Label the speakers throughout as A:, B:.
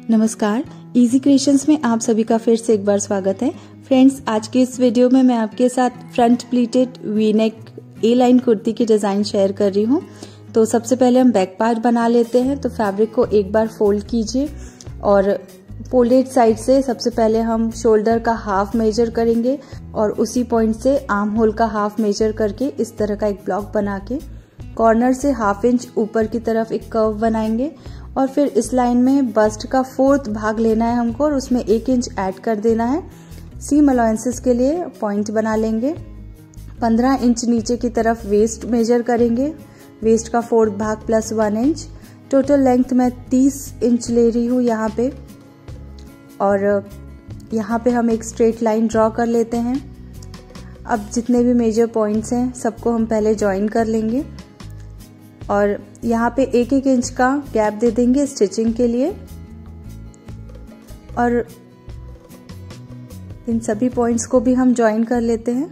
A: नमस्कार, easy creations में आप सभी का फिर से एक बार स्वागत है। फ्रेंड्स, आज के इस वीडियो में मैं आपके साथ फ्रंट प्लीटेड वी नेक ए लाइन कुर्ती की डिज़ाइन शेयर कर रही हूँ। तो सबसे पहले हम बैक पार्ट बना लेते हैं। तो फैब्रिक को एक बार फोल्ड कीजिए और फोल्डेड साइड से सबसे पहले हम शोल्डर का हाफ मेजर करेंगे और उसी पॉइंट से आर्म होल का हाफ मेजर करके इस तरह का एक ब्लॉक बना के कॉर्नर से ½ इंच ऊपर की तरफ एक कर्व बनाएंगे और फिर इस लाइन में बस्ट का 4th भाग लेना है हमको और उसमें 1 इंच ऐड कर देना है। सीम अलाउंसेस के लिए पॉइंट बना लेंगे। 15 इंच नीचे की तरफ वेस्ट मेजर करेंगे। वेस्ट का 4th भाग प्लस 1 इंच। टोटल लेंथ मैं 30 इंच ले रही हूँ यहाँ पे। और यहाँ पे हम एक स्ट्रेट लाइन ड्रॉ कर लेते हैं। अब जितने भी मेजर पॉइंट्स हैं सबको हम पहले ज्वाइन कर लेंगे और यहाँ पे 1-1 इंच का गैप दे देंगे स्टिचिंग के लिए। और इन सभी पॉइंट्स को भी हम ज्वाइन कर लेते हैं।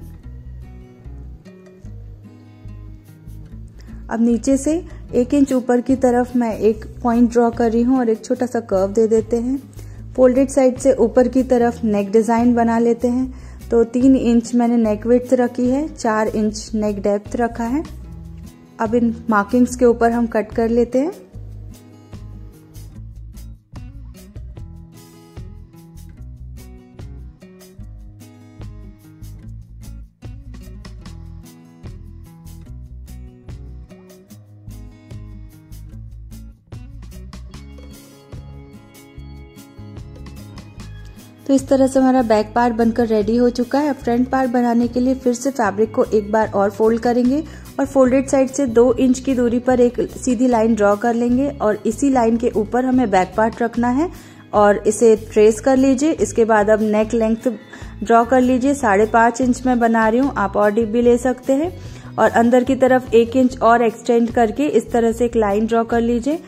A: अब नीचे से 1 इंच ऊपर की तरफ मैं एक पॉइंट ड्रॉ कर रही हूँ और एक छोटा सा कर्व दे देते हैं। फोल्डेड साइड से ऊपर की तरफ नेक डिजाइन बना लेते हैं। तो 3 इंच मैंने नेक विड्थ रखी है, 4 इंच नेक डेप्थ रखा है। अब इन मार्किंग्स के ऊपर हम कट कर लेते हैं। तो इस तरह से हमारा बैक पार्ट बनकर रेडी हो चुका है। फ्रंट पार्ट बनाने के लिए फिर से फैब्रिक को एक बार और फोल्ड करेंगे और फोल्डेड साइड से 2 इंच की दूरी पर एक सीधी लाइन ड्रॉ कर लेंगे और इसी लाइन के ऊपर हमें बैक पार्ट रखना है और इसे ट्रेस कर लीजिए। इसके बाद अब नेक लेंथ ड्रॉ कर लीजिए। 5.5 इंच में बना रही हूँ, आप और डीप भी ले सकते हैं। और अंदर की तरफ 1 इंच और एक्सटेंड करके इस तरह से एक लाइन ड्रॉ कर लीजिए।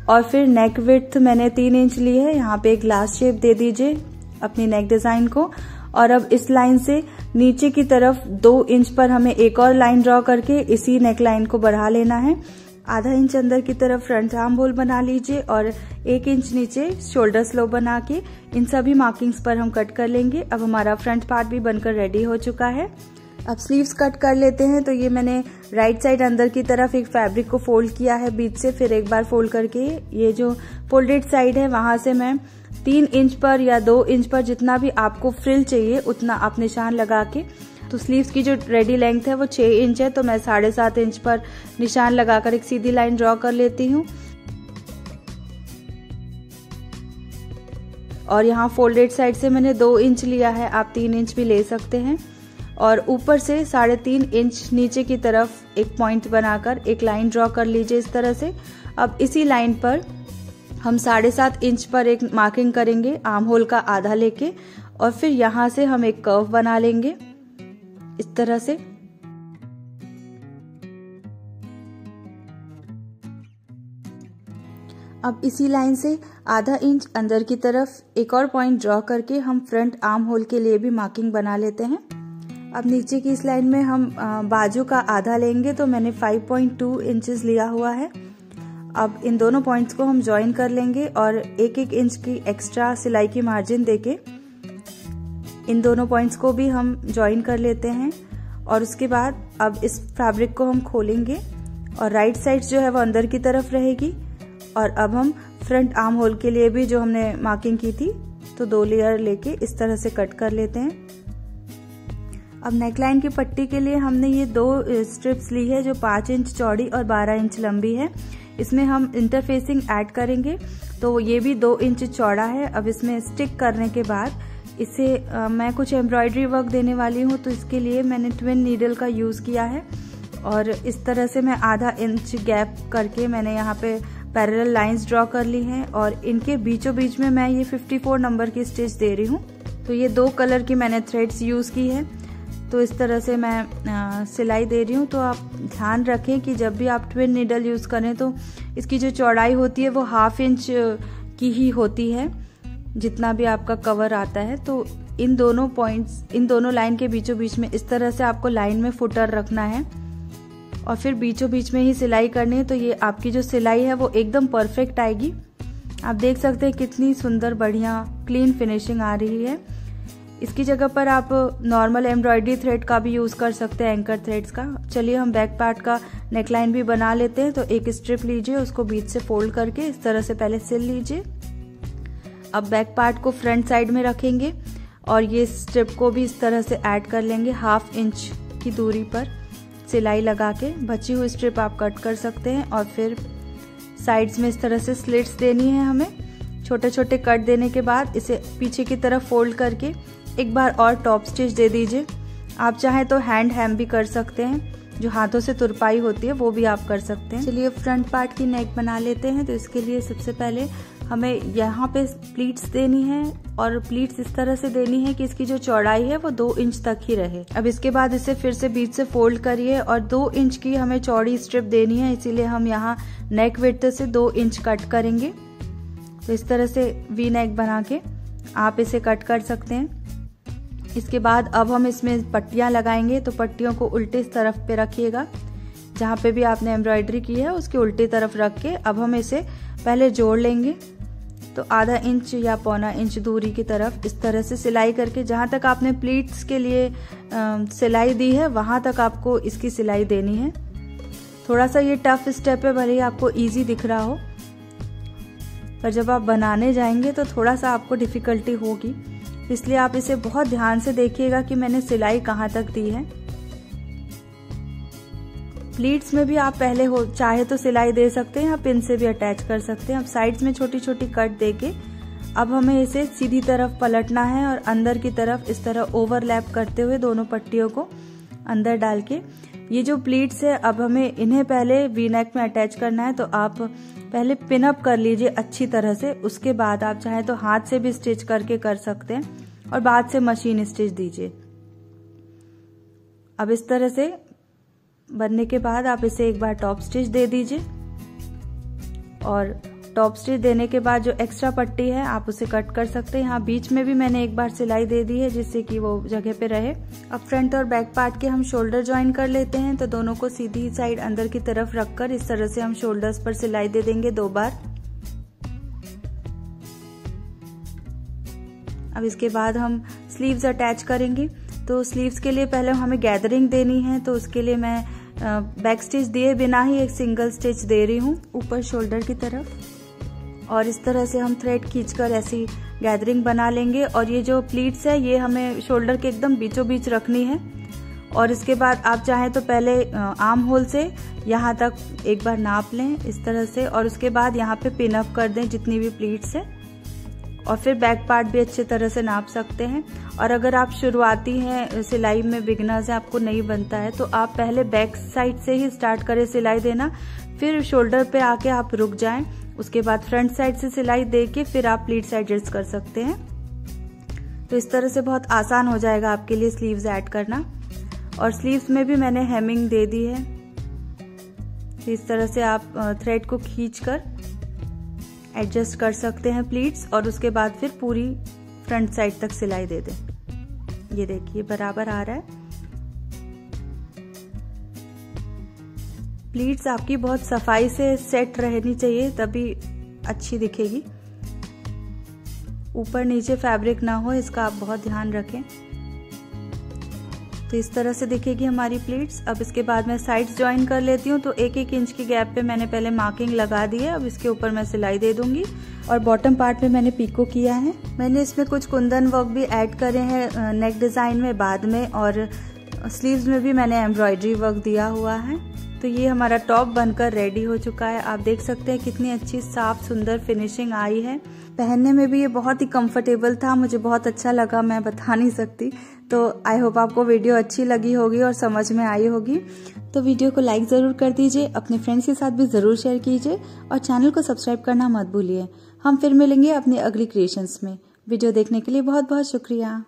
A: और फिर नेक विड्थ मैंने 3 इंच ली है। यहाँ पे एक ग्लास शेप दे दीजिए अपनी नेक डिजाइन को। और अब इस लाइन से नीचे की तरफ 2 इंच पर हमें एक और लाइन ड्रॉ करके इसी नेक लाइन को बढ़ा लेना है। ½ इंच अंदर की तरफ फ्रंट आर्म होल बना लीजिए और 1 इंच नीचे शोल्डर स्लोप बना के इन सभी मार्किंग्स पर हम कट कर लेंगे। अब हमारा फ्रंट पार्ट भी बनकर रेडी हो चुका है। अब स्लीव्स कट कर लेते हैं। तो ये मैंने राइट साइड अंदर की तरफ एक फैब्रिक को फोल्ड किया है बीच से, फिर एक बार फोल्ड करके ये जो फोल्डेड साइड है वहां से मैं 3 इंच पर या 2 इंच पर जितना भी आपको फ्रिल चाहिए उतना आप निशान लगा के, तो स्लीव्स की जो रेडी लेंथ है वो 6 इंच है, तो मैं 7.5 इंच पर निशान लगाकर एक सीधी लाइन ड्रॉ कर लेती हूँ। और यहाँ फोल्डेड साइड से मैंने 2 इंच लिया है, आप 3 इंच भी ले सकते हैं। और ऊपर से 3.5 इंच नीचे की तरफ एक पॉइंट बनाकर एक लाइन ड्रॉ कर लीजिए इस तरह से। अब इसी लाइन पर हम 7.5 इंच पर एक मार्किंग करेंगे आर्म होल का आधा लेके और फिर यहाँ से हम एक कर्व बना लेंगे इस तरह से। अब इसी लाइन से ½ इंच अंदर की तरफ एक और पॉइंट ड्रॉ करके हम फ्रंट आर्म होल के लिए भी मार्किंग बना लेते हैं। अब नीचे की इस लाइन में हम बाजू का आधा लेंगे, तो मैंने 5.2 इंचेस लिया हुआ है। अब इन दोनों पॉइंट्स को हम ज्वाइन कर लेंगे और 1-1 इंच की एक्स्ट्रा सिलाई की मार्जिन देके इन दोनों पॉइंट्स को भी हम ज्वाइन कर लेते हैं। और उसके बाद अब इस फैब्रिक को हम खोलेंगे और राइट साइड जो है वो अंदर की तरफ रहेगी। और अब हम फ्रंट आर्म होल के लिए भी जो हमने मार्किंग की थी तो 2 लेयर लेके इस तरह से कट कर लेते हैं। अब नेकलाइन की पट्टी के लिए हमने ये 2 स्ट्रिप्स ली है जो 5 इंच चौड़ी और 12 इंच लंबी है। इसमें हम इंटरफेसिंग ऐड करेंगे, तो ये भी 2 इंच चौड़ा है। अब इसमें स्टिक करने के बाद इसे मैं कुछ एम्ब्रॉयडरी वर्क देने वाली हूँ, तो इसके लिए मैंने ट्विन नीडल का यूज किया है। और इस तरह से मैं ½ इंच गैप करके मैंने यहाँ पे पैरेलल लाइंस ड्रॉ कर ली हैं और इनके बीचों बीच में मैं ये 54 नंबर की स्टिच दे रही हूँ। तो ये 2 कलर की मैंने थ्रेड्स यूज की है। तो इस तरह से मैं सिलाई दे रही हूँ। तो आप ध्यान रखें कि जब भी आप ट्विन नीडल यूज करें तो इसकी जो चौड़ाई होती है वो ½ इंच की ही होती है जितना भी आपका कवर आता है। तो इन दोनों पॉइंट्स, इन दोनों लाइन के बीचों बीच में इस तरह से आपको लाइन में फुटर रखना है और फिर बीचों बीच में ही सिलाई करनी है। तो ये आपकी जो सिलाई है वो एकदम परफेक्ट आएगी। आप देख सकते हैं कितनी सुंदर बढ़िया क्लीन फिनिशिंग आ रही है। इसकी जगह पर आप नॉर्मल एम्ब्रॉयडरी थ्रेड का भी यूज कर सकते हैं, एंकर थ्रेड्स का। चलिए हम बैक पार्ट का नेकलाइन भी बना लेते हैं। तो एक स्ट्रिप लीजिए, उसको बीच से फोल्ड करके इस तरह से पहले सिल लीजिए। अब बैक पार्ट को फ्रंट साइड में रखेंगे और ये स्ट्रिप को भी इस तरह से ऐड कर लेंगे। 1/2 इंच की दूरी पर सिलाई लगा के बची हुई स्ट्रिप आप कट कर सकते हैं और फिर साइड्स में इस तरह से स्लिट्स देनी है हमें। छोटे छोटे कट देने के बाद इसे पीछे की तरफ फोल्ड करके एक बार और टॉप स्टिच दे दीजिए। आप चाहें तो हैंड हेम भी कर सकते हैं, जो हाथों से तुरपाई होती है वो भी आप कर सकते हैं। चलिए फ्रंट पार्ट की नेक बना लेते हैं। तो इसके लिए सबसे पहले हमें यहाँ पे प्लीट्स देनी है और प्लीट्स इस तरह से देनी है कि इसकी जो चौड़ाई है वो 2 इंच तक ही रहे। अब इसके बाद इसे फिर से बीच से फोल्ड करिए और 2 इंच की हमें चौड़ी स्ट्रिप देनी है, इसीलिए हम यहाँ नेक विड्थ से 2 इंच कट करेंगे। तो इस तरह से वी नेक बना के आप इसे कट कर सकते हैं। इसके बाद अब हम इसमें पट्टियां लगाएंगे। तो पट्टियों को उल्टे तरफ पे रखिएगा, जहाँ पे भी आपने एम्ब्रॉयडरी की है उसके उल्टी तरफ रख के अब हम इसे पहले जोड़ लेंगे। तो 1/2 इंच या 1/4 इंच दूरी की तरफ इस तरह से सिलाई करके जहाँ तक आपने प्लीट्स के लिए सिलाई दी है वहाँ तक आपको इसकी सिलाई देनी है। थोड़ा सा ये टफ स्टेप है, भले ही आपको ईजी दिख रहा हो, पर जब आप बनाने जाएंगे तो थोड़ा सा आपको डिफिकल्टी होगी, इसलिए आप इसे बहुत ध्यान से देखिएगा कि मैंने सिलाई कहाँ तक दी है। प्लीट्स में भी आप पहले चाहे तो सिलाई दे सकते हैं या पिन से भी अटैच कर सकते हैं। अब साइड्स में छोटी छोटी कट देके अब हमें इसे सीधी तरफ पलटना है और अंदर की तरफ इस तरह ओवरलैप करते हुए दोनों पट्टियों को अंदर डाल के ये जो प्लीट्स है अब हमें इन्हें पहले वी नेक में अटैच करना है। तो आप पहले पिन अप कर लीजिए अच्छी तरह से, उसके बाद आप चाहे तो हाथ से भी स्टिच करके कर सकते हैं और बाद से मशीन स्टिच दीजिए। अब इस तरह से बनने के बाद आप इसे एक बार टॉप स्टिच दे दीजिए और टॉप स्टिच देने के बाद जो एक्स्ट्रा पट्टी है आप उसे कट कर सकते हैं। यहाँ बीच में भी मैंने एक बार सिलाई दे दी है जिससे कि वो जगह पे रहे। अब फ्रंट और बैक पार्ट के हम शोल्डर ज्वाइन कर लेते हैं। तो दोनों को सीधी साइड अंदर की तरफ रखकर इस तरह से हम शोल्डर्स पर सिलाई दे देंगे 2 बार। अब इसके बाद हम स्लीव्स अटैच करेंगे। तो स्लीव्स के लिए पहले हमें गैदरिंग देनी है, तो उसके लिए मैं बैक स्टिच दिए बिना ही एक सिंगल स्टिच दे रही हूँ ऊपर शोल्डर की तरफ और इस तरह से हम थ्रेड खींचकर ऐसी गैदरिंग बना लेंगे। और ये जो प्लीट्स है ये हमें शोल्डर के एकदम बीचों बीच रखनी है। और इसके बाद आप चाहें तो पहले आर्म होल से यहाँ तक एक बार नाप लें इस तरह से और उसके बाद यहाँ पे पिन अप कर दें जितनी भी प्लीट्स है और फिर बैक पार्ट भी अच्छे तरह से नाप सकते हैं। और अगर आप शुरुआती हैं, सिलाई में बिगनर्स हैं, आपको नहीं बनता है, तो आप पहले बैक साइड से ही स्टार्ट करें सिलाई देना, फिर शोल्डर पे आके आप रुक जाएं, उसके बाद फ्रंट साइड से सिलाई देके फिर आप प्लीट्स एडजस्ट कर सकते हैं। तो इस तरह से बहुत आसान हो जाएगा आपके लिए स्लीव्स ऐड करना। और स्लीव्स में भी मैंने हेमिंग दे दी है। तो इस तरह से आप थ्रेड को खींचकर एडजस्ट कर सकते हैं प्लीट्स और उसके बाद फिर पूरी फ्रंट साइड तक सिलाई दे दें। ये देखिए बराबर आ रहा है। प्लीट्स आपकी बहुत सफाई से सेट रहनी चाहिए तभी अच्छी दिखेगी। ऊपर नीचे फैब्रिक ना हो इसका आप बहुत ध्यान रखें। तो इस तरह से दिखेगी हमारी प्लीट्स। अब इसके बाद मैं साइड्स ज्वाइन कर लेती हूँ। तो 1-1 इंच की गैप पे मैंने पहले मार्किंग लगा दी है। अब इसके ऊपर मैं सिलाई दे दूंगी और बॉटम पार्ट में मैंने पीको किया है। मैंने इसमें कुछ कुंदन वर्क भी ऐड करे हैं नेक डिजाइन में बाद में, और स्लीव्स में भी मैंने एम्ब्रॉयडरी वर्क दिया हुआ है। तो ये हमारा टॉप बनकर रेडी हो चुका है। आप देख सकते हैं कितनी अच्छी साफ सुंदर फिनिशिंग आई है। पहनने में भी ये बहुत ही कंफर्टेबल था, मुझे बहुत अच्छा लगा, मैं बता नहीं सकती। तो आई होप आपको वीडियो अच्छी लगी होगी और समझ में आई होगी। तो वीडियो को लाइक ज़रूर कर दीजिए, अपने फ्रेंड्स के साथ भी ज़रूर शेयर कीजिए और चैनल को सब्सक्राइब करना मत भूलिए। हम फिर मिलेंगे अपनी अगली क्रिएशंस में। वीडियो देखने के लिए बहुत बहुत शुक्रिया।